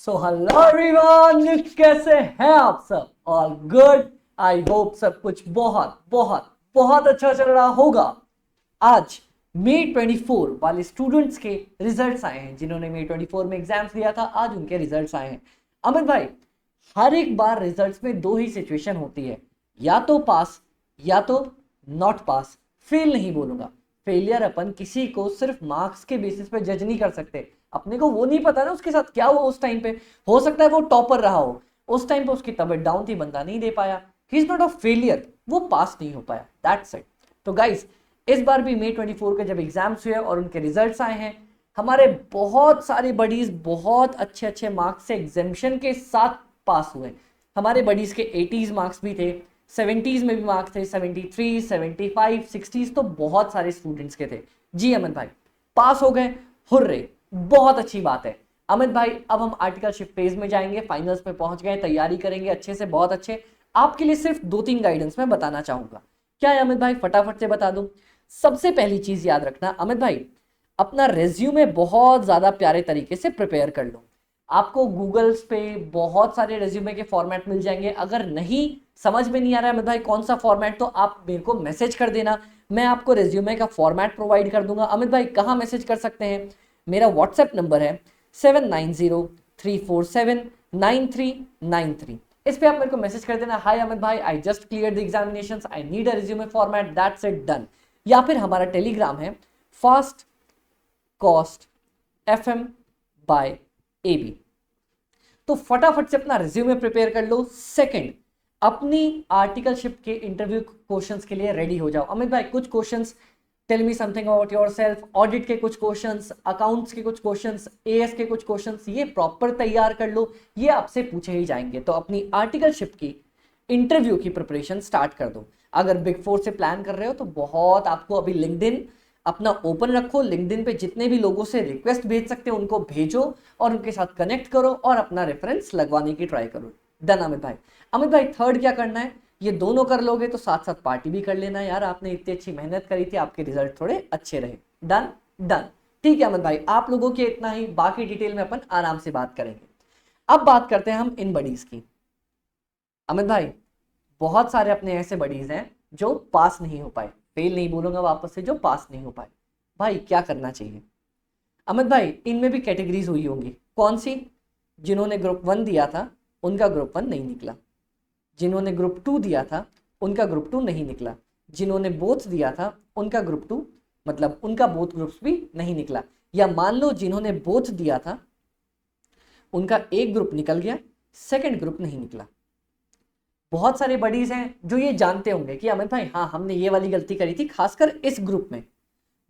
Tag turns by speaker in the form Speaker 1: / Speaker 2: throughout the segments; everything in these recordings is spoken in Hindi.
Speaker 1: सो हेलो एवरीवन, कैसे हैं आप सब? All good. आई होप सब कुछ बहुत बहुत बहुत अच्छा चल रहा होगा। आज मई 24 वाले स्टूडेंट्स के रिजल्ट्स आए हैं। जिन्होंने मई 24 में एग्जाम्स दिया था, आज उनके रिजल्ट्स आए हैं। अमित भाई, हर एक बार रिजल्ट्स में दो ही सिचुएशन होती है, या तो पास या तो नॉट पास। फेल नहीं बोलूंगा। फेलियर अपन किसी को सिर्फ मार्क्स के बेसिस पे जज नहीं कर सकते। अपने को वो नहीं पता ना उसके साथ क्या हुआ उस टाइम पे। हो सकता है वो टॉपर रहा हो, उस टाइम पे उसकी तबीयत डाउन थी, बंदा नहीं दे पाया। He is not a failure, वो पास नहीं हो पाया, दैट्स इट। तो गाइस, इस बार भी मई 24 के जब एग्जाम्स हुए और उनके रिजल्ट्स आए हैं, हमारे बहुत सारे बडीज बहुत अच्छे अच्छे मार्क्स से एग्जामिशन के साथ पास हुए। हमारे बडीज के 80s मार्क्स भी थे, 70s में भी मार्क्स थे, 73, 75, 60s, तो बहुत सारे स्टूडेंट्स के थे। जी अमित भाई, पास हो गए, हुर्रे, बहुत अच्छी बात है। अमित भाई, अब हम आर्टिकलशिप फेज में जाएंगे, फाइनल्स में पहुंच गए, तैयारी करेंगे अच्छे से, बहुत अच्छे। आपके लिए सिर्फ 2-3 गाइडेंस मैं बताना चाहूंगा। क्या है अमित भाई? फटाफट से बता दूं। सबसे पहली चीज याद रखना अमित भाई, अपना रेज्यूमे बहुत ज्यादा प्यारे तरीके से प्रिपेयर कर लो। आपको गूगल्स पे बहुत सारे रेज्यूमे के फॉर्मेट मिल जाएंगे। अगर नहीं समझ में नहीं आ रहा है अमित भाई कौन सा फॉर्मेट, तो आप मेरे को मैसेज कर देना, मैं आपको रेज्यूमे का फॉर्मेट प्रोवाइड कर दूंगा। अमित भाई कहाँ मैसेज कर सकते हैं? मेरा व्हाट्सएप नंबर है 7903479393। इस पे आप मेरे को मैसेज कर देना, हाय अमित भाई, I just clear the examinations, I need a resume format, that's it, done. या फिर हमारा टेलीग्राम है fast cost FM by AB। तो फटाफट से अपना रिज्यूमे प्रिपेयर कर लो। सेकंड, अपनी आर्टिकलशिप के इंटरव्यू क्वेश्चंस के लिए रेडी हो जाओ। अमित भाई कुछ questions, tell me something about yourself, audit के कुछ क्वेश्चंस, अकाउंट्स के कुछ क्वेश्चंस, AS के कुछ क्वेश्चंस, ये प्रॉपर तैयार कर लो, ये आपसे पूछे ही जाएंगे। तो अपनी आर्टिकलशिप की इंटरव्यू की प्रिपरेशन स्टार्ट कर दो। अगर बिग 4 से प्लान कर रहे हो तो बहुत आपको अभी लिंक्डइन अपना ओपन रखो, लिंक्डइन पे जितने भी लोगों से रिक्वेस्ट भेज सकते हो उनको भेजो और उनके साथ कनेक्ट करो और अपना रेफरेंस लगवाने की ट्राई करो। डन अमित भाई। अमित भाई थर्ड क्या करना है? ये दोनों कर लोगे तो साथ साथ पार्टी भी कर लेना यार, आपने इतनी अच्छी मेहनत करी थी, आपके रिजल्ट थोड़े अच्छे रहे। Done done. ठीक है अमित भाई, आप लोगों के इतना ही, बाकी डिटेल में अपन आराम से बात करेंगे। अब बात करते हैं हम इन बडीज की। अमित भाई, बहुत सारे अपने ऐसे बडीज हैं जो पास नहीं हो पाए, फेल नहीं बोलूंगा वापस से, जो पास नहीं हो पाए। भाई क्या करना चाहिए? अमित भाई, इनमें भी कैटेगरीज हुई होंगी। कौन सी? जिन्होंने ग्रुप 1 दिया था उनका ग्रुप 1 नहीं निकला, जिन्होंने ग्रुप 2 दिया था उनका ग्रुप 2 नहीं निकला, जिन्होंने बोथ दिया था उनका ग्रुप 2 मतलब उनका बोथ ग्रुप्स भी नहीं निकला, या मान लो जिन्होंने बोथ दिया था उनका एक ग्रुप निकल गया, सेकंड ग्रुप नहीं निकला। बहुत सारे बडीज हैं जो ये जानते होंगे कि अमित भाई हाँ हमने ये वाली गलती करी थी, खासकर इस ग्रुप में।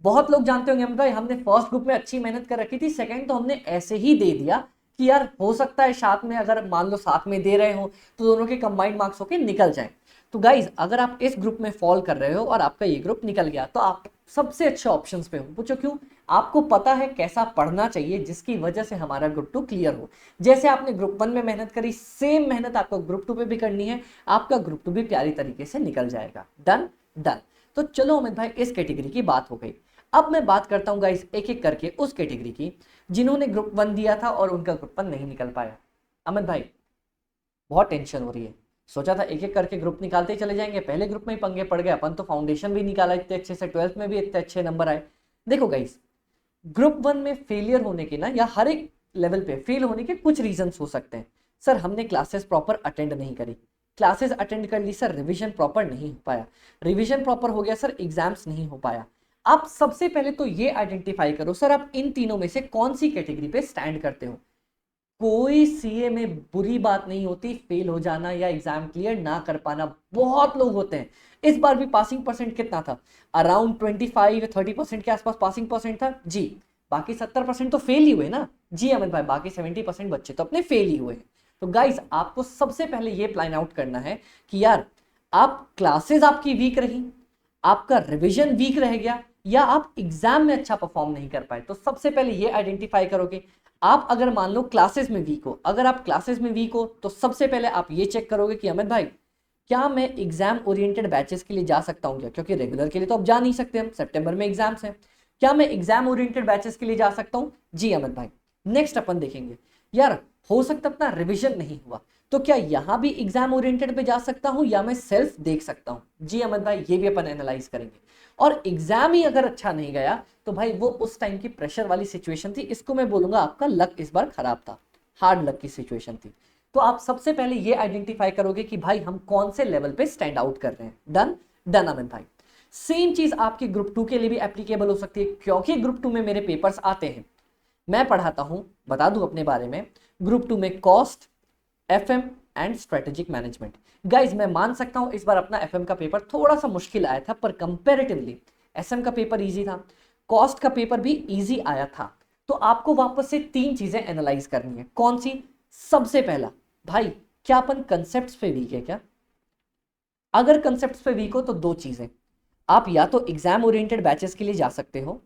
Speaker 1: बहुत लोग जानते होंगे अमित भाई हमने फर्स्ट ग्रुप में अच्छी मेहनत कर रखी थी, सेकंड तो हमने ऐसे ही दे दिया कि यार हो सकता है साथ में, अगर मान लो साथ में दे रहे हो तो दोनों के कंबाइंड मार्क्स होके निकल जाए। तो गाइज, अगर आप इस ग्रुप में फॉल कर रहे हो और आपका ये ग्रुप निकल गया तो आप सबसे अच्छे ऑप्शंस पे हो। पूछो क्यों? आपको पता है कैसा पढ़ना चाहिए जिसकी वजह से हमारा ग्रुप 2 क्लियर हो। जैसे आपने ग्रुप 1 में मेहनत करी, सेम मेहनत आपको ग्रुप 2 पे भी करनी है, आपका ग्रुप 2 भी प्यारी तरीके से निकल जाएगा। Done done. तो चलो अमित भाई, इस कैटेगरी की बात हो गई। अब मैं बात करता हूं गाइस एक एक करके उस कैटेगरी की जिन्होंने ग्रुप 1 दिया था और उनका ग्रुप 1 नहीं निकल पाया। अमित भाई बहुत टेंशन हो रही है, सोचा था एक एक करके ग्रुप निकालते ही चले जाएंगे, पहले ग्रुप में ही पंगे पड़ गए। अपन तो फाउंडेशन भी निकाला इतने अच्छे से, 12th में भी इतने अच्छे नंबर आए। देखो गाइस, ग्रुप 1 में फेलियर होने के ना, या हर एक लेवल पे फेल होने के कुछ रीजंस हो सकते हैं। सर हमने क्लासेस प्रॉपर अटेंड नहीं करी, क्लासेस अटेंड कर ली सर, रिवीजन प्रॉपर नहीं हो पाया, रिवीजन प्रॉपर हो गया सर, एग्जाम्स नहीं हो पाया। आप सबसे पहले तो ये आइडेंटिफाई करो सर आप इन तीनों में से कौन सी कैटेगरी पे स्टैंड करते हो। कोई सीए में बुरी बात नहीं होती फेल हो जाना या एग्जाम क्लियर ना कर पाना, बहुत लोग होते हैं। इस बार भी पासिंग परसेंट कितना था? अराउंड 25-30% के आसपास पासिंग परसेंट था जी। बाकी 70% तो फेल ही हुए ना जी अमित भाई, बाकी 70% बच्चे तो अपने फेल ही हुए। तो गाइस, आपको सबसे पहले ये प्लान आउट करना है कि यार आप क्लासेस आपकी वीक रही, आपका रिवीजन वीक रह गया, या आप एग्जाम में अच्छा परफॉर्म नहीं कर पाए। तो सबसे पहले ये आइडेंटिफाई करोगे। आप अगर मान लो क्लासेस में वीक हो, अगर आप क्लासेस में वीक हो तो सबसे पहले आप ये चेक करोगे कि अमित भाई क्या मैं एग्जाम ओरिएंटेड बैचेस के लिए जा सकता हूं क्या, क्योंकि रेगुलर के लिए तो अब जा नहीं सकते, हम सितंबर में एग्जाम्स हैं। क्या मैं एग्जाम ओरिएंटेड बैचेस के लिए जा सकता हूं? जी अमित भाई। नेक्स्ट अपन देखेंगे यार हो सकता अपना रिवीजन नहीं हुआ, तो क्या यहां भी एग्जाम ओरिएंटेड पे जा सकता हूं या मैं सेल्फ देख सकता हूं? जी अमित भाई, ये भी अपन एनालाइज करेंगे। और एग्जाम ही अगर अच्छा नहीं गया तो भाई वो उस टाइम की प्रेशर वाली सिचुएशन थी, इसको मैं बोलूंगा आपका लक इस बार खराब था, हार्ड लक की सिचुएशन थी। तो आप सबसे पहले ये आइडेंटिफाई करोगे कि भाई हम कौन से लेवल पे स्टैंड आउट कर रहे हैं। डन? डन अमित भाई। सेम चीज आपकी ग्रुप 2 के लिए भी एप्लीकेबल हो सकती है, क्योंकि ग्रुप 2 में मेरे पेपर्स आते हैं, मैं पढ़ाता हूं, बता दूं अपने बारे में, ग्रुप 2 में cost, FM and strategic management. Guys मैं मान सकता हूं इस बार अपना एफएम का पेपर थोड़ा सा मुश्किल आया था, पर कंपैरेटिवली एसएम का पेपर इजी था, कॉस्ट का पेपर भी इजी आया था। तो आपको वापस से 3 चीजें एनालाइज करनी है। कौन सी? सबसे पहला, भाई क्या अपन कंसेप्ट्स पे वीक है क्या? अगर कंसेप्ट्स पे वीक हो तो 2 चीजें, आप या तो एग्जाम ओरिएंटेड बैचेस के लिए जा सकते हो,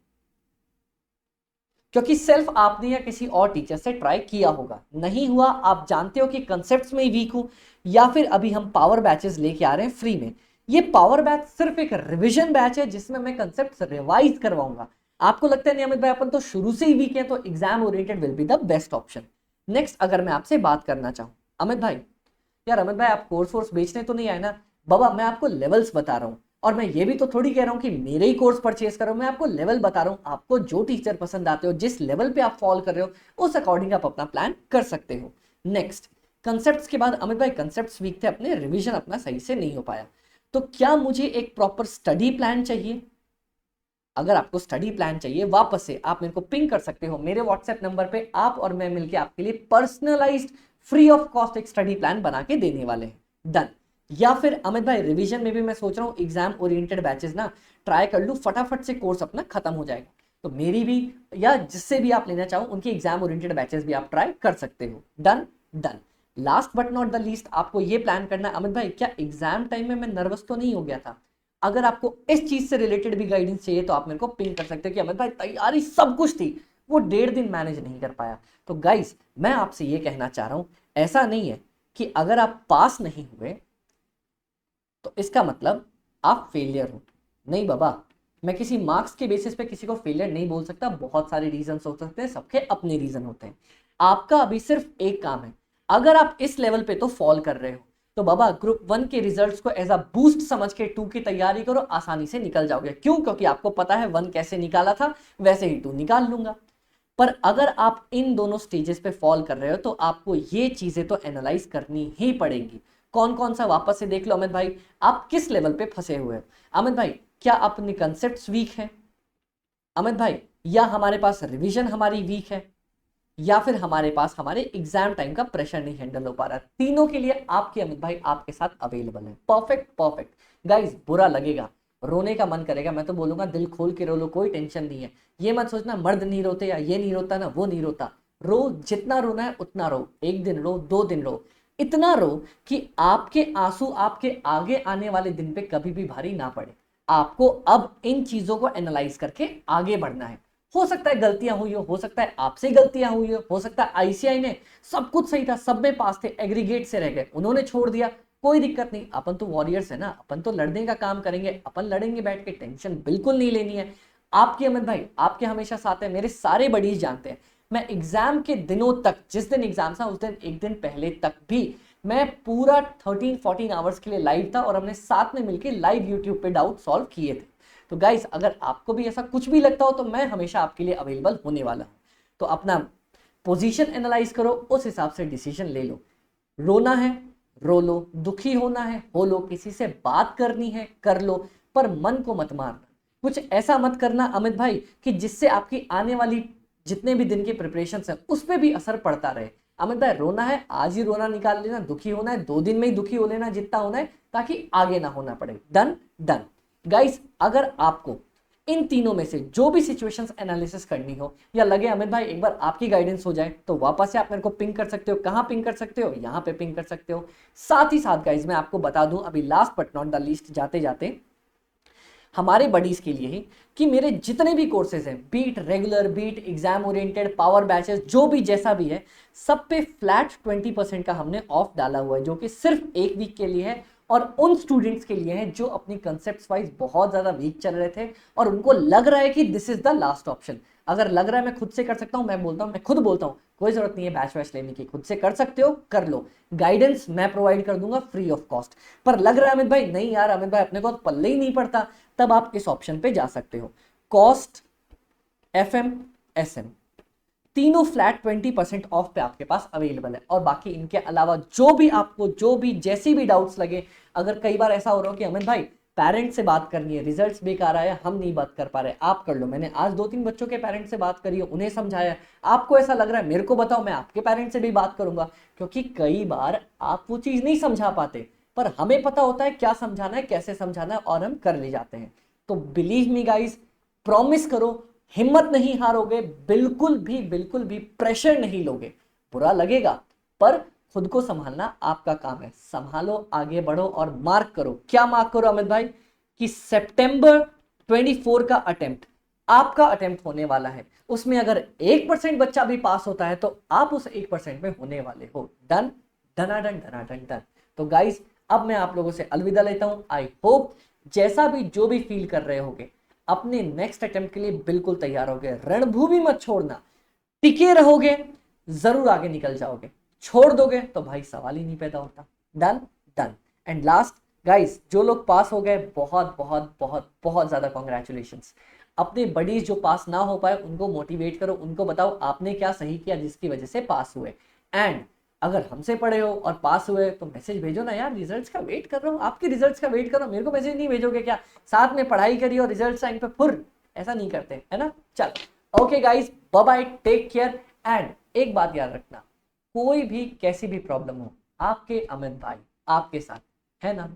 Speaker 1: क्योंकि सेल्फ आपने या किसी और टीचर से ट्राई किया होगा, नहीं हुआ, आप जानते हो कि कंसेप्ट्स में ही वीक हूं, या फिर अभी हम पावर बैचेस लेके आ रहे हैं फ्री में। ये पावर बैच सिर्फ एक रिवीजन बैच है जिसमें मैं कंसेप्ट्स रिवाइज करवाऊंगा। आपको लगता है नहीं अमित भाई अपन तो शुरू से ही वीक है, तो exam oriented will be the best option. Next अगर मैं आपसे बात करना चाहूं, अमित भाई, यार अमित भाई आप कोर्स वोर्स बेचने तो नहीं आए ना? बाबा मैं आपको लेवल्स बता रहा हूं, और मैं ये भी तो थोड़ी कह रहा हूं कि मेरे ही कोर्स परचेज करो, मैं आपको लेवल बता रहा हूं, आपको जो टीचर पसंद आते हो, जिस लेवल पे आप फॉलो कर रहे हो, उस अकॉर्डिंग आप अपना प्लान कर सकते हो। नेक्स्ट, कंसेप्ट्स के बाद अमित भाई कंसेप्ट्स वीक थे अपने, रिवीजन अपना सही से नहीं हो पाया, तो क्या मुझे एक प्रॉपर स्टडी प्लान चाहिए? अगर आपको स्टडी प्लान चाहिए, वापस से आप मेरे को पिंग कर सकते हो मेरे व्हाट्सएप नंबर पे, आप और मैं मिलकर आपके लिए पर्सनलाइज्ड फ्री ऑफ कॉस्ट एक स्टडी प्लान बना के देने वाले हैं। डन? या फिर अमित भाई रिवीजन में भी मैं सोच रहा हूँ एग्जाम ओरिएंटेड बैचेस ना ट्राई कर लूँ, फटाफट से कोर्स अपना खत्म हो जाएगा, तो मेरी भी या जिससे भी आप लेना चाहो उनकी एग्जाम ओरिएंटेड बैचेस भी आप ट्राई कर सकते हो। Done? Done. Last but not the least, आपको ये प्लान करना है अमित भाई क्या एग्जाम टाइम में मैं नर्वस तो नहीं हो गया था? अगर आपको इस चीज से रिलेटेड भी गाइडेंस चाहिए तो आप मेरे को पिंग कर सकते हो कि अमित भाई तैयारी सब कुछ थी, वो 1.5 दिन मैनेज नहीं कर पाया। तो गाइस मैं आपसे ये कहना चाह रहा हूं, ऐसा नहीं है कि अगर आप पास नहीं हुए तो इसका मतलब आप फेलियर हो। नहीं बाबा, मैं किसी मार्क्स के बेसिस पे किसी को फेलियर नहीं बोल सकता, बहुत सारे रीजन हो सकते हैं, सबके अपने रीजन होते हैं। आपका अभी सिर्फ एक काम है, अगर आप इस लेवल पे तो फॉल कर रहे हो तो बाबा ग्रुप 1 के रिजल्ट्स को एज अ बूस्ट समझ के 2 की तैयारी करो, आसानी से निकल जाओगे। क्यों? क्योंकि आपको पता है 1 कैसे निकाला था, वैसे ही 2 निकाल लूंगा। पर अगर आप इन दोनों स्टेजेस पे फॉल कर रहे हो तो आपको ये चीजें तो एनालाइज करनी ही पड़ेगी। कौन कौन सा? वापस से देख लो अमित भाई, आप किस लेवल पे फंसे हुए हो। अमित भाई क्या अपने कंसेप्ट वीक है? अमित भाई या हमारे पास रिवीजन हमारी वीक है, या फिर हमारे पास हमारे एग्जाम टाइम का प्रेशर नहीं हैंडल हो पा रहा? तीनों के लिए आपके अमित भाई आपके साथ अवेलेबल है। Perfect perfect. गाइस बुरा लगेगा, रोने का मन करेगा, मैं तो बोलूंगा दिल खोल के रो लो, कोई टेंशन नहीं है। ये मत सोचना मर्द नहीं रोते या ये नहीं रोता ना वो नहीं रोता, रो, जितना रोना है उतना रो, 1 दिन रो, 2 दिन रो, इतना रो कि आपके आंसू आपके आगे आने वाले दिन पे कभी भी भारी ना पड़े। आपको अब इन चीजों को एनालाइज करके आगे बढ़ना है। हो सकता है गलतियां हुई हो सकता है आपसे गलतियां हुई हो सकता है आईसीआई में सब कुछ सही था, सब में पास थे, एग्रीगेट से रह गए, उन्होंने छोड़ दिया, कोई दिक्कत नहीं, अपन तो वॉरियर्स है ना, अपन तो लड़ने का काम करेंगे, अपन लड़ेंगे बैठ के, टेंशन बिल्कुल नहीं लेनी है। आपके अमित भाई आपके हमेशा साथ है, मेरे सारे बडीज जानते हैं, मैं एग्जाम के दिनों तक, जिस दिन एग्जाम था उस दिन 1 दिन पहले तक भी मैं पूरा 13-14 आवर्स के लिए लाइव था, और हमने साथ में मिलकर लाइव यूट्यूब पे डाउट सॉल्व किए थे। तो गाइस अगर आपको भी ऐसा कुछ भी लगता हो तो मैं हमेशा आपके लिए अवेलेबल होने वाला हूं। तो अपना पोजीशन एनालाइज करो, उस हिसाब से डिसीजन ले लो। रोना है रो लो, दुखी होना है हो लो, किसी से बात करनी है कर लो, पर मन को मत मारना। कुछ ऐसा मत करना अमित भाई कि जिससे आपकी आने वाली जितने भी दिन की प्रिपरेशन है उस पर भी असर पड़ता रहे। अमित भाई रोना है आज ही रोना निकाल लेना, दुखी होना है 2 दिन में ही दुखी हो लेना जितना होना है, ताकि आगे ना होना पड़े। डन? डन। गाइस अगर आपको इन तीनों में से जो भी सिचुएशंस एनालिसिस करनी हो या लगे अमित भाई एक बार आपकी गाइडेंस हो जाए, तो वापस से आप मेरे को पिंग कर सकते हो। कहां पिंग कर सकते हो? यहां पे पिंग कर सकते हो। साथ ही साथ गाइस मैं आपको बता दूं अभी last but not the least जाते जाते, हमारे बडीज के लिए ही, कि मेरे जितने भी कोर्सेज हैं, be it regular, be it exam oriented, power batches, जो भी जैसा भी है, सब पे फ्लैट 20% का हमने ऑफ डाला हुआ है, जो कि सिर्फ 1 वीक के लिए है, और उन स्टूडेंट्स के लिए हैं जो अपनी कंसेप्ट वाइज बहुत ज्यादा वीक चल रहे थे और उनको लग रहा है कि this is the last option. अगर लग रहा है मैं खुद से कर सकता हूँ, मैं खुद बोलता हूँ कोई जरूरत नहीं है बैच वैच लेने की, खुद से कर सकते हो कर लो, गाइडेंस मैं प्रोवाइड कर दूंगा फ्री ऑफ कॉस्ट। पर लग रहा है अमित भाई नहीं यार अमित भाई अपने को तो पल्ले ही नहीं पड़ता, तब आप इस ऑप्शन पे जा सकते हो। कॉस्ट, FM, SM तीनों फ्लैट 20% ऑफ पे आपके पास अवेलेबल है। और बाकी इनके अलावा जो भी आपको जो भी जैसी भी डाउट्स लगे, अगर कई बार ऐसा हो रहा हो कि अमित भाई पेरेंट्स से बात करनी है, रिजल्ट्स बेकार आया, हम नहीं बात कर पा रहे, आप कर लो, मैंने आज 2-3 बच्चों के पेरेंट्स से बात करी है, उन्हें समझाया, आपको ऐसा लग रहा है मेरे को बताओ, मैं आपके पेरेंट्स से भी बात करूंगा, क्योंकि कई बार आप वो चीज नहीं समझा पाते पर हमें पता होता है क्या समझाना है कैसे समझाना है और हम कर ले जाते हैं। तो बिलीव मी गाइस, प्रॉमिस करो हिम्मत नहीं हारोगे, बिल्कुल भी प्रेशर नहीं लोगे, बुरा लगेगा पर खुद को संभालना आपका काम है, संभालो आगे बढ़ो और मार्क करो। क्या मार्क करो अमित भाई कि सितंबर 24 का अटेम्प्ट आपका अटेम्प्ट होने वाला है, उसमें अगर 1% बच्चा भी पास होता है तो आप उस 1% में होने वाले हो। डन, धनाडन धनाडन डन। तो गाइस अब मैं आप लोगों से अलविदा लेता हूं। आई होप जैसा भी जो भी फील कर रहे होगे अपने नेक्स्ट अटेम्प्ट के लिए बिल्कुल तैयार होगे, रणभूमि मत छोड़ना, टिके रहोगे जरूर आगे निकल जाओगे, छोड़ दोगे तो भाई सवाल ही नहीं पैदा होता। Done done. And last guys जो लोग पास हो गए बहुत बहुत बहुत बहुत ज्यादा कॉन्ग्रेचुलेशंस। अपने बडीज जो पास ना हो पाए उनको मोटिवेट करो, उनको बताओ आपने क्या सही किया जिसकी वजह से पास हुए। एंड अगर हमसे पढ़े हो और पास हुए तो मैसेज भेजो ना यार, रिजल्ट्स का वेट कर रहा हूँ, आपके रिजल्ट्स का वेट कर रहा हूँ, मेरे को मैसेज नहीं भेजोगे क्या? साथ में पढ़ाई करिए और रिजल्ट टाइम पे फुर, ऐसा नहीं करते है ना। चलो okay guys, bye bye, take care. And एक बात याद रखना, कोई भी कैसी भी प्रॉब्लम हो आपके अमित भाई आपके साथ है ना।